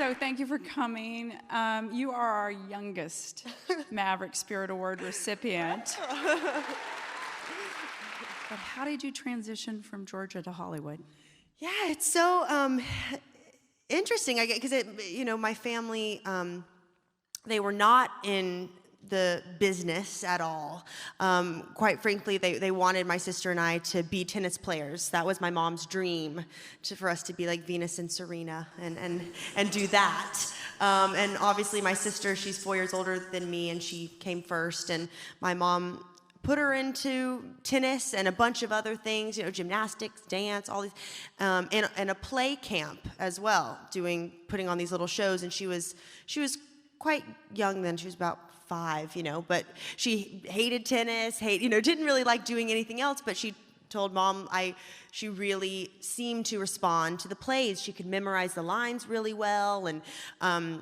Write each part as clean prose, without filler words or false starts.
So thank you for coming. You are our youngest Maverick Spirit Award recipient. But how did you transition from Georgia to Hollywood? Yeah, it's so interesting. Because my family, they were not in the business at all. Quite frankly, they wanted my sister and I to be tennis players. That was my mom's dream, for us to be like Venus and Serena and do that. And obviously my sister, she's 4 years older than me, and she came first. And my mom put her into tennis and a bunch of other things, gymnastics, dance, all these, and a play camp as well, putting on these little shows. And she was quite young then. She was about 5, but she hated tennis, didn't really like doing anything else, but she told Mom she really seemed to respond to the plays. She could memorize the lines really well, and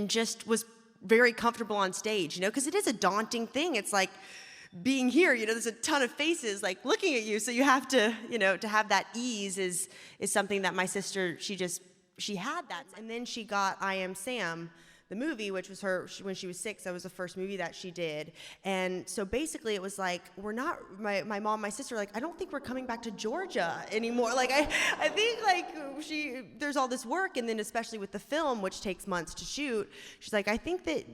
just was very comfortable on stage, because it is a daunting thing. It's like being here, there's a ton of faces like looking at you, so you have to, to have that ease is something that my sister, she had that. And then she got I Am Sam, the movie, which was when she was 6. That was the first movie that she did. And so basically it was like, my mom, my sister, like, I don't think we're coming back to Georgia anymore. Like, I think like there's all this work, and then especially with the film, which takes months to shoot, she's like, I think that,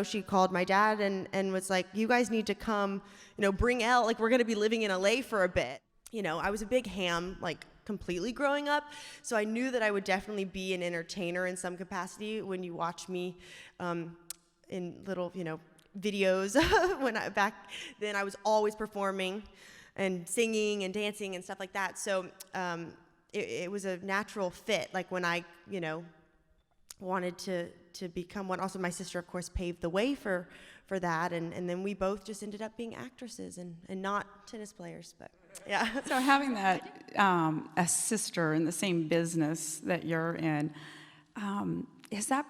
she called my dad and was like, you guys need to come, bring Elle, like, we're gonna be living in LA for a bit. I was a big ham, like, completely growing up, so I knew that I would definitely be an entertainer in some capacity. When you watch me in little, videos, back then I was always performing and singing and dancing and stuff like that. So it was a natural fit. Like when I, wanted to become one. Also, my sister, of course, paved the way for that, and then we both just ended up being actresses and not tennis players, but. Yeah. So having that a sister in the same business that you're in, has that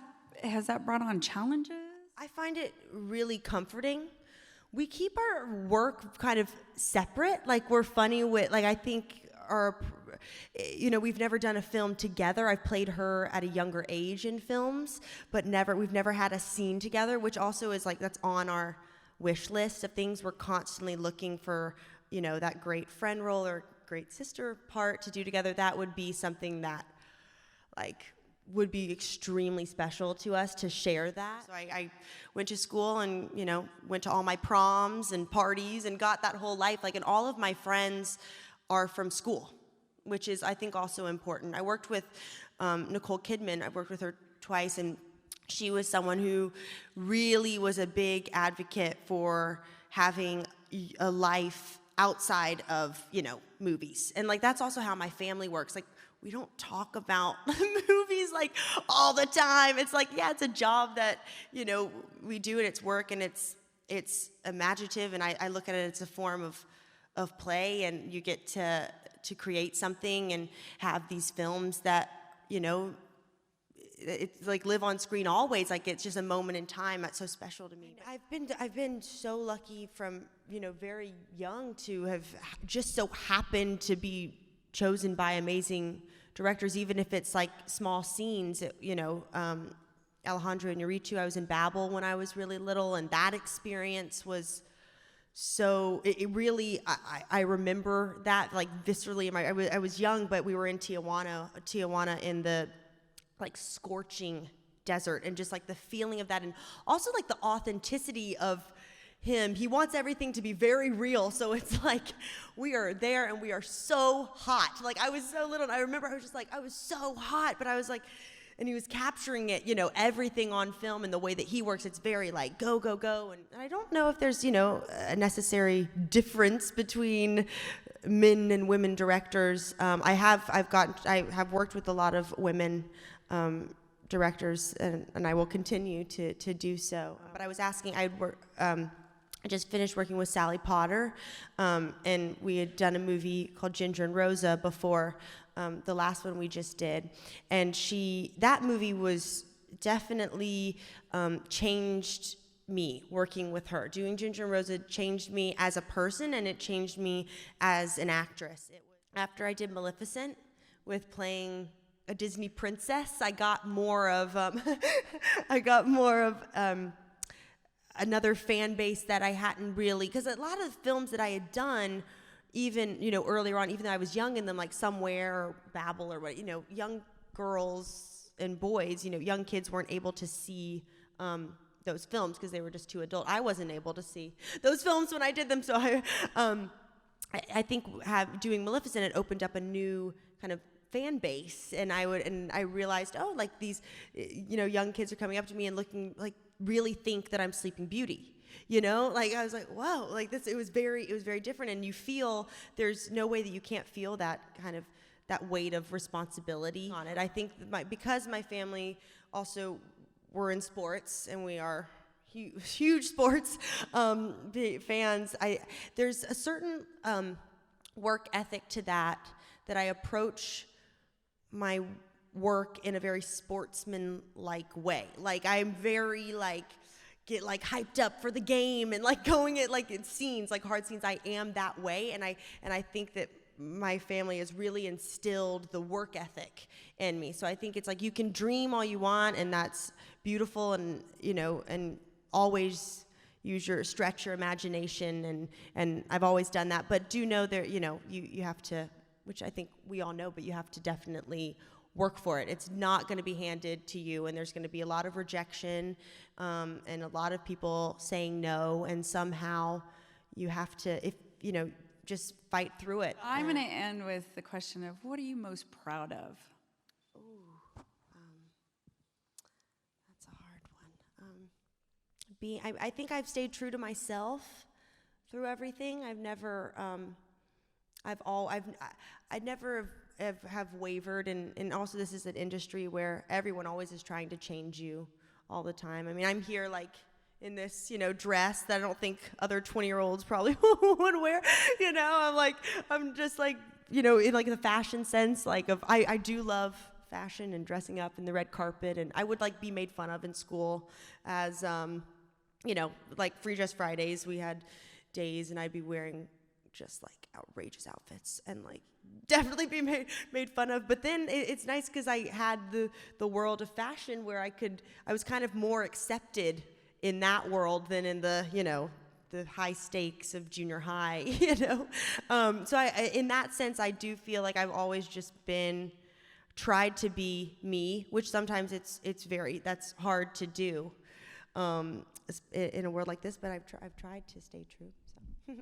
brought on challenges? I find it really comforting. We keep our work kind of separate. Like, we're funny with, like, I think we've never done a film together. I've played her at a younger age in films, but we've never had a scene together, which also is like, that's on our wish list of things we're constantly looking for. That great friend role or great sister part to do together. That would be something that, like, would be extremely special to us to share that. So I went to school and, went to all my proms and parties and got that whole life. Like, and all of my friends are from school, which is, I think, also important. I worked with Nicole Kidman. I've worked with her twice, and she was someone who really was a big advocate for having a life outside of, movies. And like, that's also how my family works. Like, we don't talk about movies like all the time. It's like, yeah, it's a job that, we do, and it's work, and it's imaginative. And I look at it as a form of play, and you get to create something and have these films that, it's like live on screen always. Like, it's just a moment in time that's so special to me. I've been so lucky from, very young to have just so happened to be chosen by amazing directors, even if it's like small scenes. Alejandro Iñárritu, I was in Babel when I was really little, and that experience was so, it really, I remember that, like, viscerally. I was young, but we were in Tijuana in the, like, scorching desert, and just like the feeling of that, and also like the authenticity of him. He wants everything to be very real, so it's like we are there and we are so hot. Like, I was so little, and I remember I was just like, I was so hot, but I was like, and he was capturing it, everything on film, and the way that he works, it's very like go, go, go. And I don't know if there's, a necessary difference between men and women directors. I have worked with a lot of women directors, and I will continue to do so. But I was asking, I just finished working with Sally Potter, and we had done a movie called Ginger and Rosa before the last one we just did. And that movie was definitely changed me working with her. Doing Ginger and Rosa changed me as a person, and it changed me as an actress. After I did Maleficent, with playing a Disney princess. I got more of I got more of another fan base that I hadn't really, because a lot of the films that I had done, even, you know, earlier on, even though I was young in them, like Somewhere or Babel or what, you know, young girls and boys, you know, young kids weren't able to see those films because they were just too adult. I wasn't able to see those films when I did them, so I think doing Maleficent, it opened up a new kind of fan base, and I realized, oh, like these, you know, young kids are coming up to me and looking like really think that I'm Sleeping Beauty. You know, like I was like, whoa, like this. It was very different, and you feel there's no way that you can't feel that kind of that weight of responsibility on it. I think that because my family also were in sports, and we are huge sports fans. There's a certain work ethic to that I approach my work in a very sportsman-like way. Like I'm very like get like hyped up for the game and like going at like in scenes, like hard scenes. I am that way, and I think that my family has really instilled the work ethic in me. So I think it's like you can dream all you want, and that's beautiful, and you know, and always stretch your imagination, and I've always done that. But do know there, you know, you have to, which I think we all know, but you have to definitely work for it. It's not going to be handed to you, and there's going to be a lot of rejection and a lot of people saying no, and somehow you have to, if you know, just fight through it. I'm going to end with the question of, what are you most proud of? Ooh, that's a hard one. I think I've stayed true to myself through everything. I've never, I never have wavered, and also this is an industry where everyone always is trying to change you all the time. I mean, I'm here like in this, you know, dress that I don't think other 20-year-olds probably would wear. You know, I'm just like, you know, in like the fashion sense, like I do love fashion and dressing up in the red carpet, and I would like be made fun of in school as, you know, like Free Dress Fridays, we had days, and I'd be wearing just like outrageous outfits and like definitely be made fun of. But then it's nice because I had the world of fashion where I was kind of more accepted in that world than in the, you know, the high stakes of junior high, you know. So in that sense, I do feel like I've always just tried to be me, which sometimes that's hard to do in a world like this, but I've tried to stay true. So.